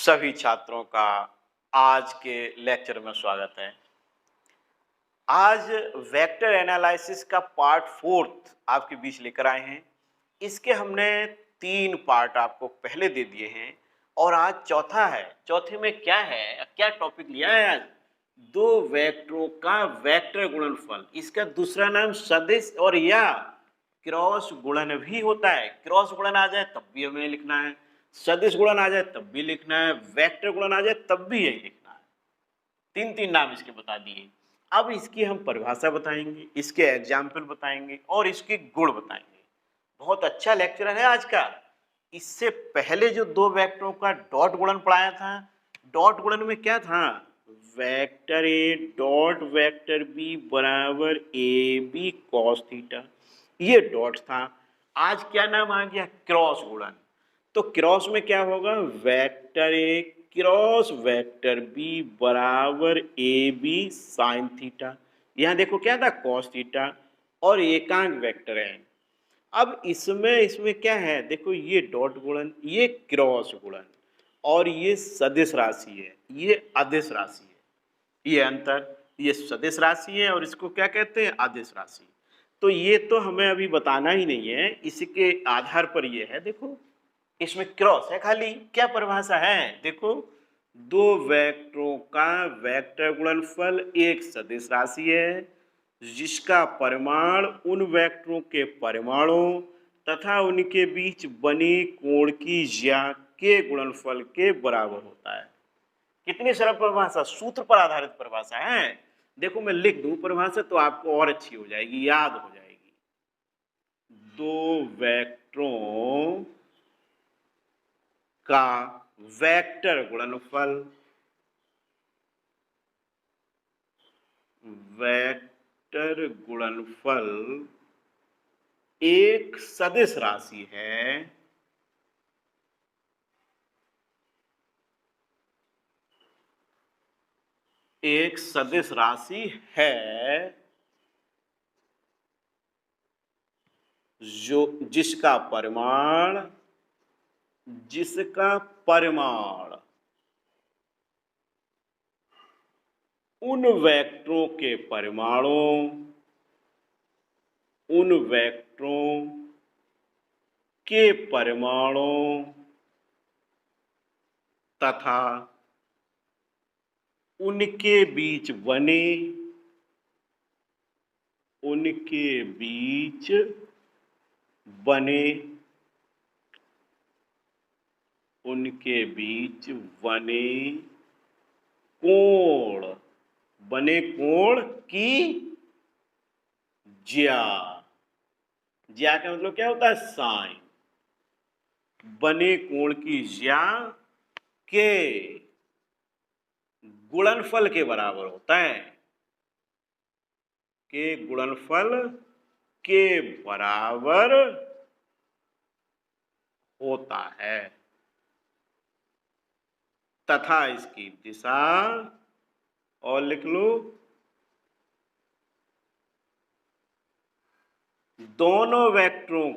सभी छात्रों का आज के लेक्चर में स्वागत है। आज वेक्टर एनालिसिस का पार्ट 4 आपके बीच लेकर आए हैं। इसके हमने 3 पार्ट आपको पहले दे दिए हैं और आज चौथा है। चौथे में क्या है, क्या टॉपिक लिया है आज? दो वेक्टरों का वेक्टर गुणनफल। इसका दूसरा नाम सदिश और या क्रॉस गुणन भी होता है। क्रॉस गुणन आ जाए तब भी हमें लिखना है, सदिश गुणन आ जाए तब भी लिखना है, वेक्टर गुणन आ जाए तब भी यही लिखना है। 3 नाम इसके बता दिए। अब इसकी हम परिभाषा बताएंगे, इसके एग्जाम्पल बताएंगे और इसके गुण बताएंगे। बहुत अच्छा लेक्चर है आज का। इससे पहले जो दो वेक्टरों का डॉट गुणन पढ़ाया था, डॉट गुणन में क्या था? Vector A dot vector B बराबर ए बी कॉस थीटा, ये डॉट था। आज क्या नाम आ गया? क्रॉस गुणन। तो क्रॉस में क्या होगा? Vector A cross vector B बराबर ए बी साइन थीटा। यहां देखो क्या था? Cos theta. और एकांक वेक्टर है। अब इसमें क्या है? देखो ये डॉट गुणन, ये क्रॉस गुणन और ये सदिश राशि है, ये अदिश राशि है। ये अंतर, ये सदिश राशि है और इसको क्या कहते हैं? अदिश राशि। तो ये तो हमें अभी बताना ही नहीं है, इसके आधार पर ये है। देखो इसमें क्रॉस है खाली, क्या परिभाषा है? देखो दो वेक्टरों का वेक्टर गुणनफल एक सदिश राशि है जिसका परिमाण उन वेक्टरों के परिमाणों तथा उनके बीच बने कोण की ज्या के गुणनफल के बराबर होता है। कितनी सरल परिभाषा, सूत्र पर आधारित परिभाषा है। देखो मैं लिख दूं परिभाषा तो आपको और अच्छी हो जाएगी, याद हो जाएगी। दो वेक्टरों का वेक्टर गुणनफल, वेक्टर गुणनफल एक सदिश राशि है एक सदिश राशि है जो जिसका परिमाण उन वेक्टरों के परिमाणों तथा उनके बीच बने कोण की ज्या का मतलब क्या होता है? साइन। बने कोण की ज्या के गुणनफल के बराबर होता है, के गुणनफल के बराबर होता है तथा इसकी दिशा, और लिख लो, दोनों वेक्टरों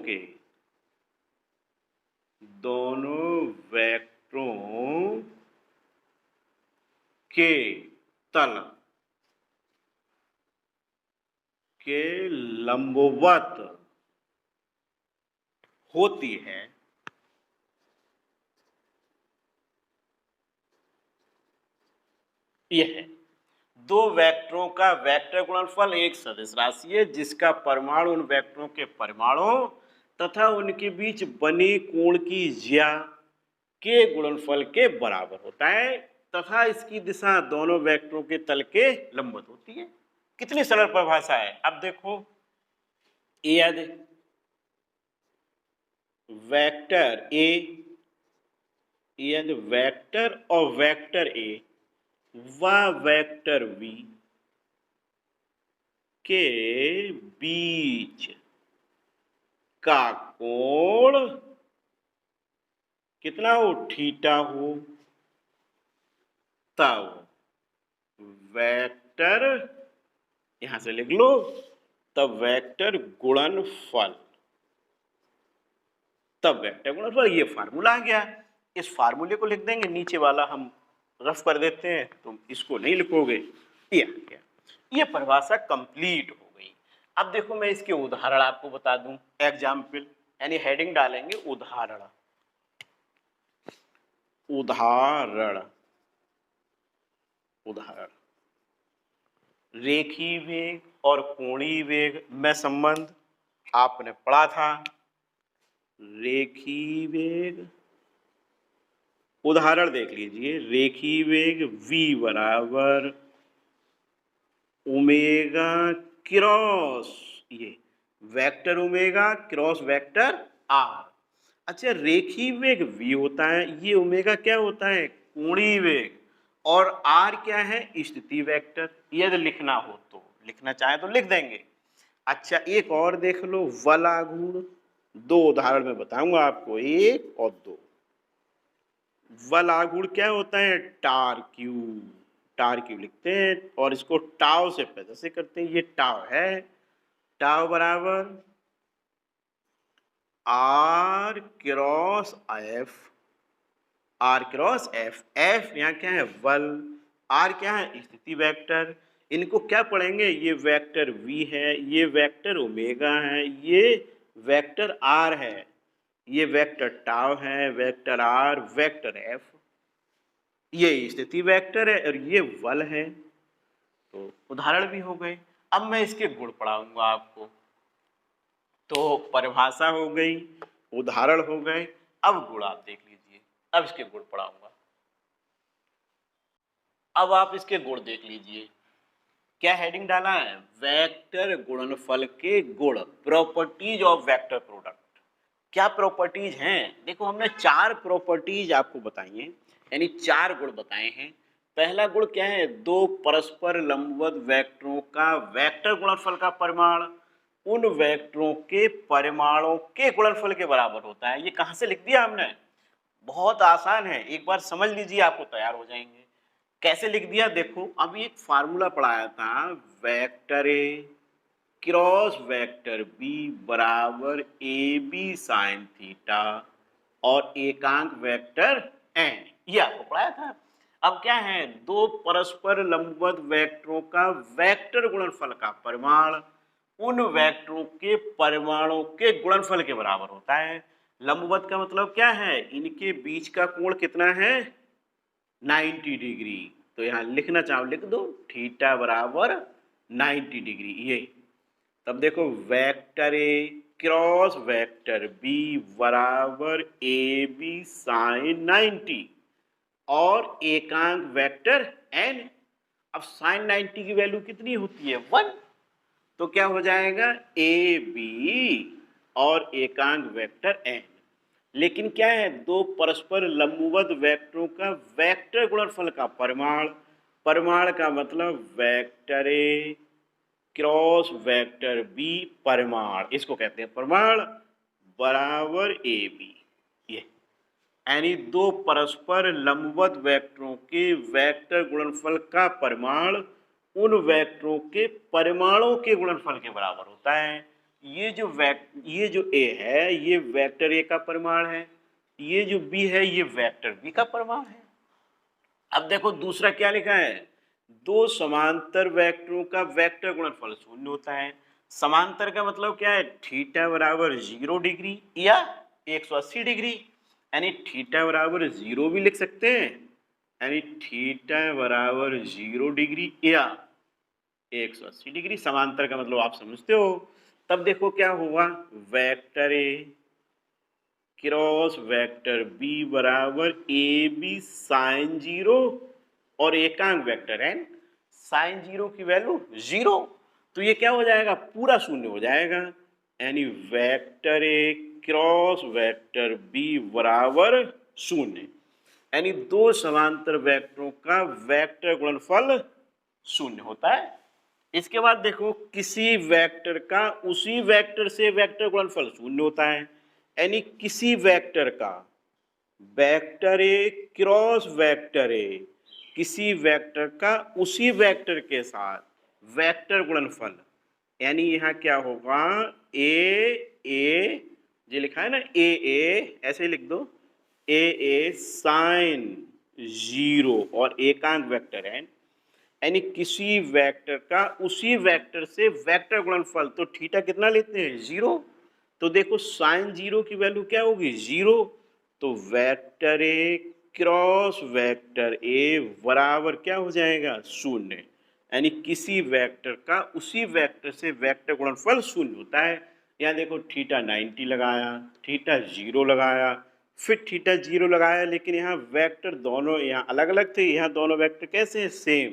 के तल के लंबवत होती है। यह है दो वेक्टरों का वेक्टर गुणनफल एक सदिश राशि है जिसका परिमाण उन वेक्टरों के परिमाणों तथा उनके बीच बने कोण की ज्या के गुणनफल के बराबर होता है तथा इसकी दिशा दोनों वेक्टरों के तल के लंबवत होती है। कितनी सरल परिभाषा है। अब देखो यदि वेक्टर और वेक्टर ए व वेक्टर बी के बीच का कोण कितना हो? थीटा हो, तब वेक्टर, यहां से लिख लो, तब वेक्टर गुणनफल, ये फार्मूला आ गया। इस फार्मूले को लिख देंगे, नीचे वाला हम रफ कर देते हैं, तुम इसको नहीं लिखोगे। ये आ गया, ये परिभाषा कंप्लीट हो गई। अब देखो मैं इसके उदाहरण आपको बता दूं, एग्जाम्पल यानी हेडिंग डालेंगे उदाहरण। उदाहरण उदाहरण रेखीय वेग और कोणीय वेग में संबंध आपने पढ़ा था। रेखीय वेग, उदाहरण देख लीजिए, रेखीय वेग v बराबर ओमेगा क्रॉस ये vector omega cross vector r। अच्छा, रेखीय वेग v होता है, ये ओमेगा क्या होता है, कोणीय वेग, और r क्या है, स्थिति वेक्टर। यदि लिखना हो तो लिखना चाहे तो लिख देंगे। अच्छा, एक और देख लो, बल आघूर्ण। दो उदाहरण में बताऊंगा आपको, एक और दो। बल आघूर्ण क्या होता है, टार क्यू। टार क्यू लिखते हैं और इसको टाव से प्रदर्शित करते हैं। ये टाव है, टाव बराबर R cross F. R cross F, F यहाँ क्या है, बल, आर क्या है, स्थिति वेक्टर। इनको क्या पढ़ेंगे, ये वेक्टर v है, ये वेक्टर ओमेगा है, ये वेक्टर r है, ये वेक्टर टाव है, वेक्टर r, वेक्टर f, ये स्थिति वेक्टर है और ये बल है। तो उदाहरण भी हो गए। अब मैं इसके गुण पढ़ाऊंगा आपको। तो परिभाषा हो गई, उदाहरण हो गए, अब गुण आप देख लीजिए। अब इसके गुण पढ़ाऊंगा। अब आप इसके गुण देख लीजिए। क्या हेडिंग डाला है, वेक्टर गुणनफल के गुण, प्रॉपर्टीज ऑफ वेक्टर प्रोडक्ट। क्या प्रॉपर्टीज हैं, देखो हमने 4 प्रॉपर्टीज आपको बताई हैं, यानी 4 गुण बताए हैं। पहला गुण क्या है, दो परस्पर लंबवत वेक्टरों का वेक्टर गुणनफल का परिमाण उन वेक्टरों के परिमाणों के गुणनफल के बराबर होता है। ये कहां से लिख दिया हमने, बहुत आसान है, एक बार समझ लीजिए, आपको तैयार हो जाएंगे। कैसे लिख दिया, देखो अभी एक फार्मूला पढ़ाया था, vector A cross vector B बराबर ए बी साइन थीटा और एकांक वेक्टर एन, ये आपको पढ़ाया था। अब क्या है, दो परस्पर लंबवत वेक्टरों का वेक्टर गुणनफल का परिमाण उन वेक्टरों के परिमाणों के गुणनफल के बराबर होता है। लंबवत का मतलब क्या है, इनके बीच का कोण कितना है, 90 डिग्री। तो यहां लिखना चाहो लिख दो, थीटा बराबर 90 डिग्री। ये तब देखो, vector A cross vector B बराबर ए बी साइन 90 और एकांक वेक्टर एन। अब साइन 90 की वैल्यू कितनी होती है, 1। तो क्या हो जाएगा, ए बी और एकांक वेक्टर एन। लेकिन क्या है, दो परस्पर लंबवत वेक्टरों का वेक्टर गुणनफल का परिमाण, परिमाण का मतलब vector A cross vector B परिमाण, इसको कहते हैं परिमाण, बराबर ए बी। ये यानी दो परस्पर लंबवत वेक्टरों के वेक्टर गुणनफल का परिमाण उन वेक्टरों के परिमाणों के गुणनफल के बराबर होता है। ये जो ए है, ये वेक्टर ए का परिमाण है, ये जो बी है, ये वेक्टर बी का परिमाण है। अब देखो दूसरा क्या लिखा है, दो समांतर वेक्टरों का वेक्टर गुणनफल 0 होता है। समांतर का मतलब क्या है, थीटा बराबर 0 डिग्री या 180 डिग्री, यानी थीटा बराबर 0 भी लिख सकते हैं, यानी थीटा बराबर 0 डिग्री या 180 डिग्री। समांतर का मतलब आप समझते हो। तब देखो क्या हुआ, vector A cross vector B बराबर ए बी साइन 0 और एकांक वेक्टर एन, साइन 0 की वैल्यू 0। तो ये क्या हो जाएगा, पूरा शून्य हो जाएगा, यानी vector A cross vector B बराबर 0, यानी दो समांतर वेक्टरों का वेक्टर गुणनफल 0 होता है। इसके बाद देखो, किसी वेक्टर का उसी वेक्टर से वेक्टर गुणनफल 0 होता है, यानी किसी वेक्टर का vector A cross vector A, किसी वेक्टर का उसी वेक्टर के साथ वेक्टर गुणनफल, यानी यहाँ क्या होगा, ए ए, जो लिखा है ना ए ए, ऐसे ही लिख दो, ए साइन 0 और एकांक वेक्टर है, यानी किसी वेक्टर का उसी वेक्टर से वेक्टर गुणनफल, तो थीटा कितना लेते हैं 0, तो देखो साइन 0 की वैल्यू क्या होगी 0, तो vector A cross vector A बराबर क्या हो जाएगा 0, यानी किसी वेक्टर का उसी वेक्टर से वेक्टर गुणनफल 0 होता है। यहाँ देखो थीटा 90 लगाया, थीटा 0 लगाया, फिर थीटा 0 लगाया, लेकिन यहाँ वेक्टर दोनों यहाँ अलग अलग थे, यहाँ दोनों वेक्टर कैसे हैं सेम,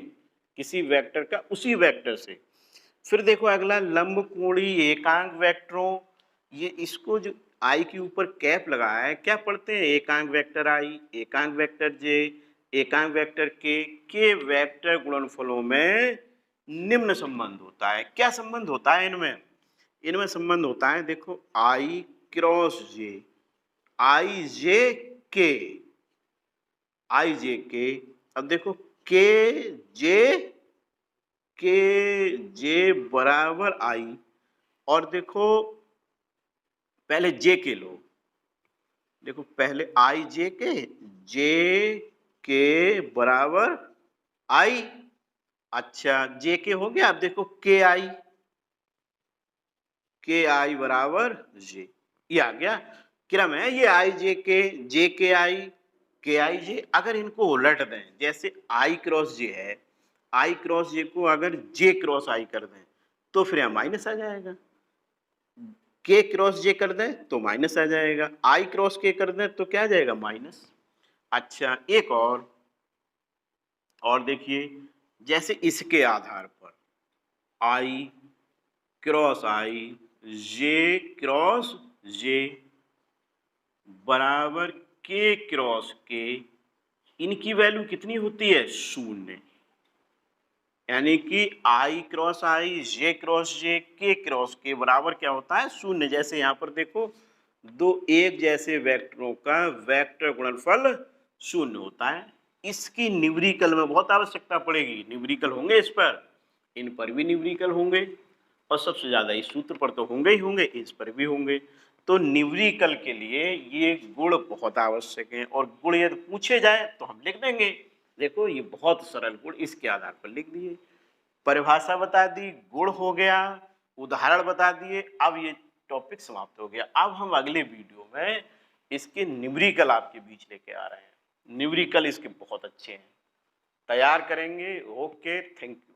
किसी वेक्टर का उसी वेक्टर से। फिर देखो अगला लंबकोणीय एकांक वेक्टरों, ये इसको जो आई के ऊपर कैप लगाया है, क्या पढ़ते हैं एकांक वेक्टर आई, एकांक वेक्टर जे, एकांक वेक्टर के वेक्टर गुणनफलों में निम्न संबंध होता है। क्या संबंध होता है इनमें, इनमें संबंध होता है देखो आई क्रॉस जे, आई जे के, आई जे के, अब देखो के जे बराबर आई, और देखो पहले जे के लो, देखो पहले आई जे के बराबर आई, अच्छा जे के हो गया, अब देखो के आई बराबर जे, ये आ गया क्रम है, ये आई जे के आई जे। अगर इनको उलट दें, जैसे आई क्रॉस जे है, आई क्रॉस जे को अगर जे क्रॉस आई कर दें तो फिर यहाँ माइनस आ जाएगा, के क्रॉस जे कर दें तो माइनस आ जाएगा, आई क्रॉस के कर दें तो क्या आ जाएगा माइनस। अच्छा एक और देखिए, जैसे इसके आधार पर आई क्रॉस आई जे क्रॉस जे बराबर के क्रॉस के, इनकी वैल्यू कितनी होती है 0, यानी कि आई क्रॉस आई जे क्रॉस जे के क्रॉस के बराबर क्या होता है 0। जैसे यहाँ पर देखो दो एक जैसे वेक्टरों का वेक्टर गुणनफल 0 होता है। इसकी न्यूमेरिकल में बहुत आवश्यकता पड़ेगी, न्यूमेरिकल होंगे इस पर, इन पर भी न्यूमेरिकल होंगे, और सबसे ज्यादा इस सूत्र पर तो होंगे ही होंगे, इस पर भी होंगे। तो न्यूमेरिकल के लिए ये गुण बहुत आवश्यक है, और गुण यदि पूछे जाए तो हम लिख देंगे। देखो ये बहुत सरल गुण इसके आधार पर लिख दिए, परिभाषा बता दी, गुण हो गया, उदाहरण बता दिए, अब ये टॉपिक समाप्त हो गया। अब हम अगले वीडियो में इसके न्यूमेरिकल आपके बीच लेके आ रहे हैं, न्यूमेरिकल इसके बहुत अच्छे हैं, तैयार करेंगे। Okay, thank you.